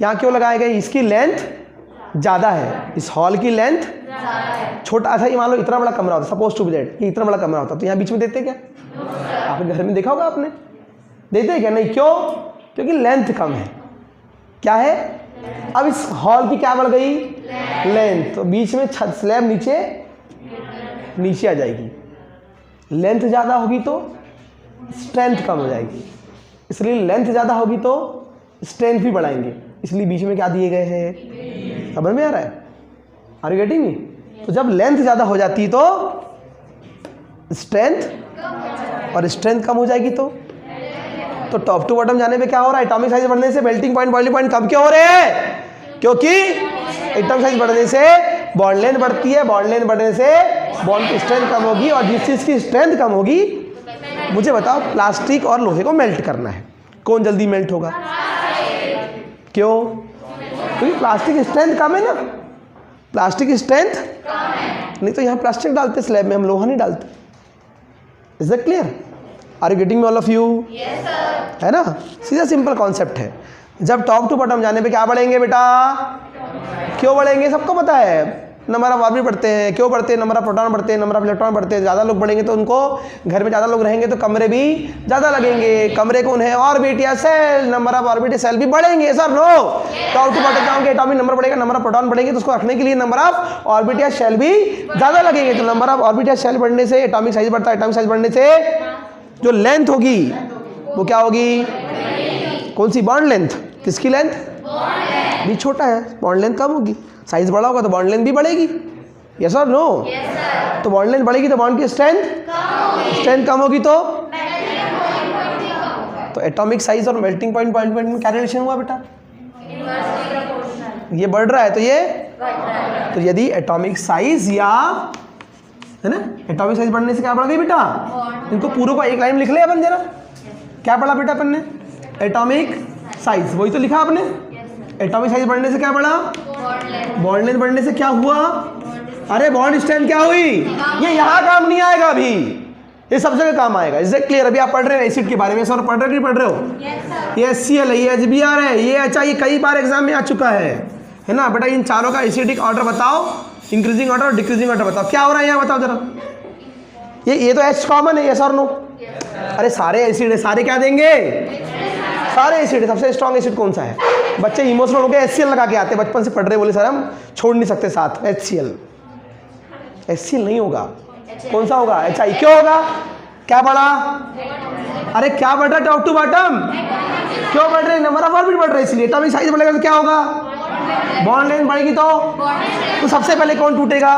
S1: यहाँ क्यों लगाए गए? इसकी लेंथ ज़्यादा है, इस हॉल की लेंथ छोटा। अच्छा, ये मान लो इतना बड़ा कमरा होता, सपोज टू बी दैट, ये इतना बड़ा कमरा होता, तो यहाँ बीच में देते क्या? आपके घर में देखा होगा आपने, देते क्या? नहीं। क्यों? क्योंकि लेंथ कम है। क्या है? अब इस हॉल की क्या बढ़ गई? लेंथ। तो बीच में छत स्लैब नीचे आ जाएगी। लेंथ ज़्यादा होगी तो स्ट्रेंथ कम हो जाएगी, इसलिए लेंथ ज़्यादा होगी तो स्ट्रेंथ भी बढ़ाएंगे, इसलिए बीच में क्या दिए गए हैं? समझ में आ रहा है? Are you getting me? तो जब लेंथ ज़्यादा हो जाती है तो स्ट्रेंथ, और स्ट्रेंथ कम हो जाएगी तो टॉप टू बॉटम जाने पे क्या हो रहा है? एटॉमिक साइज बढ़ने से मेल्टिंग पॉइंट, बॉइलिंग पॉइंट कम क्यों हो रहे हैं? क्योंकि एटॉमिक साइज बढ़ने से बॉन्ड लेंथ बढ़ती है, बॉन्ड लेंथ बढ़ने से बॉन्ड की स्ट्रेंथ कम होगी, और जिस चीज़ की स्ट्रेंथ कम होगी, मुझे बताओ, प्लास्टिक और लोहे को मेल्ट करना है, कौन जल्दी मेल्ट होगा? क्यों? क्योंकि प्लास्टिक की स्ट्रेंथ कम है ना, प्लास्टिक की स्ट्रेंथ नहीं तो यहाँ प्लास्टिक डालते स्लैब में, हम लोहा नहीं डालते। Is that clear? Are you getting me all of you? है ना? सीधा सिंपल कॉन्सेप्ट है। जब टॉप टू बॉटम जाने पे क्या बढ़ेंगे बेटा? क्यों बढ़ेंगे? सबको पता है, नंबर ऑफ ऑर्बिट बढ़ते हैं। क्यों बढ़ते हैं? नंबर ऑफ प्रोटॉन बढ़ते हैं, नंबर ऑफ इलेक्ट्रॉन बढ़ते हैं। ज़्यादा लोग बढ़ेंगे तो उनको, घर में ज़्यादा लोग रहेंगे तो कमरे भी ज़्यादा लगेंगे। कमरे कौन है? ऑर्बिट या सेल। नंबर ऑफ ऑर्बिट या सेल भी बढ़ेंगे। Sir no, top to bottom जाओगे एटॉमिक नंबर बढ़ेगा, नंबर ऑफ प्रोटॉन बढ़ेंगे, तो उसको रखने के लिए नंबर ऑफ ऑर्बिट या शेल भी ज़्यादा लगेंगे। तो नंबर ऑफ ऑर्बिट या शेल बढ़ने से एटॉमिक साइज बढ़ता है। एटॉमिक साइज बढ़ने से जो लेंथ होगी वो क्या होगी? कौन सी? Bond length. किसकी लेंथ? भी छोटा है, बॉन्ड लेंथ कम होगी। साइज बड़ा होगा तो बॉन्ड लेंथ भी बढ़ेगी। यस और नो? तो बॉन्ड लेंथ बढ़ेगी तो बॉन्ड की स्ट्रेंथ कम होगी तो एटॉमिक साइज और मेल्टिंग पॉइंट, बॉइलिंग पॉइंट में क्या रिलेशन हुआ बेटा? ये बढ़ रहा है तो ये, तो यदि एटॉमिक साइज या, है ना, एटॉमिक साइज बढ़ने से क्या बढ़ गई बेटा? इनको पूरों को एक लाइन में लिख ले अपन जरा। क्या पढ़ा बेटा अपन ने? एटॉमिक साइज, वही तो लिखा आपने। एटॉमिक साइज बढ़ने से क्या बढ़ा? बॉन्ड लेंथ बढ़ने से क्या हुआ? अरे बॉन्ड स्ट्रेंथ क्या हुई? ये यहाँ काम नहीं आएगा अभी, ये सब जगह काम आएगा। Is it clear? अभी आप पढ़ रहे हैं एसिड के बारे में, सर पढ़ रहे हो कि पढ़ रहे हो? ये HCl है, ये HBr है, ये अच्छा, ये कई बार एग्जाम में आ चुका है ना बेटा। इन चारों का एसिडिक ऑर्डर बताओ, इंक्रीजिंग ऑर्डर और डिक्रीजिंग ऑर्डर बताओ। क्या हो रहा है यहाँ बताओ जरा। ये तो H कॉमन है, यस और नो? अरे सारे एसिड है, सारे क्या देंगे? सारे एसिड है। सबसे स्ट्रॉन्ग एसिड कौन सा है? बच्चे इमोशनल होकर HCl लगा के आते हैं, बचपन से पढ़ रहे, बोले सर हम छोड़ नहीं सकते साथ। HCl नहीं होगा, कौन सा होगा? HI। क्यों होगा? क्या बढ़ा? अरे क्या बढ़ रहा है? टॉप टू बॉटम क्यों बढ़ रहे? नंबर ऑफ ऑर्बिट बढ़ रहे हैं, इसलिए एटॉमिक साइज बढ़ेगा तो क्या होगा? बॉन्ड लेंथ बढ़ेगी तो सबसे पहले कौन टूटेगा?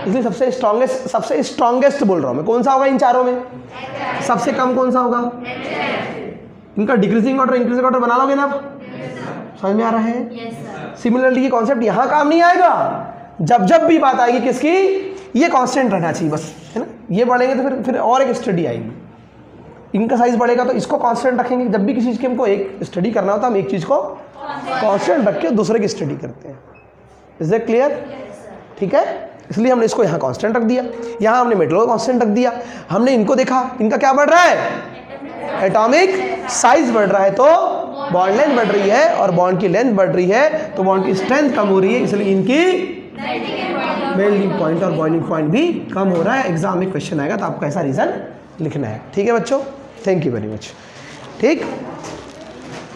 S1: इसलिए सबसे स्ट्रॉन्गेस्ट बोल रहा हूँ मैं। कौन सा होगा इन चारों में? सबसे कम कौन सा होगा? इनका डिक्रीजिंग ऑर्डर इंक्रीजिंग ऑर्डर बना लोगे ना आप? समझ में आ रहा है? सिमिलरली ये कॉन्सेप्ट यहाँ काम नहीं आएगा। जब भी बात आएगी किसकी, ये कांस्टेंट रहना चाहिए बस, है ना। ये बढ़ेंगे तो फिर और एक स्टडी आएगी। इनका साइज बढ़ेगा तो इसको कांस्टेंट रखेंगे। जब भी किसी चीज़ की हमको एक स्टडी करना होता है हम एक चीज़ को कांस्टेंट रख के दूसरे की स्टडी करते हैं। Is that clear? ठीक है, इसलिए हमने इसको यहाँ कांस्टेंट रख दिया, यहाँ हमने मेटल को कांस्टेंट रख दिया। हमने इनको देखा, इनका क्या बढ़ रहा है? एटॉमिक साइज बढ़ रहा है तो बॉन्ड लेंथ बढ़ रही है, और बॉन्ड की लेंथ बढ़ रही है तो बॉन्ड की स्ट्रेंथ कम हो रही है, इसलिए इनकी मेल्टिंग पॉइंट और बॉइलिंग पॉइंट भी कम हो रहा है। एग्जाम में क्वेश्चन आएगा तो आपको ऐसा रीज़न लिखना है। ठीक है बच्चों, थैंक यू वेरी मच। ठीक,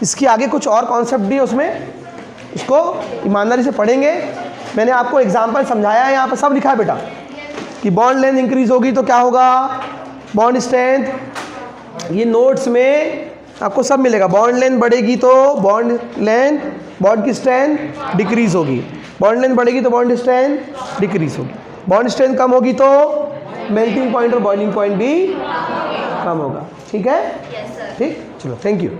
S1: इसकी आगे कुछ और कॉन्सेप्ट भी है उसमें, उसको ईमानदारी से पढ़ेंगे। मैंने आपको एग्जाम्पल समझाया है, यहाँ पर सब लिखा है बेटा कि बॉन्ड लेंथ इंक्रीज होगी तो क्या होगा, बॉन्ड स्ट्रेंथ। ये नोट्स में आपको सब मिलेगा। बॉन्ड लेंथ बढ़ेगी तो बॉन्ड की स्ट्रेंथ डिक्रीज होगी, बॉन्ड लेंथ बढ़ेगी तो बॉन्ड स्ट्रेंथ डिक्रीज होगी, बॉन्ड स्ट्रेंथ कम होगी तो मेल्टिंग पॉइंट और बॉइलिंग पॉइंट भी कम होगा। ठीक है? ठीक, चलो थैंक यू।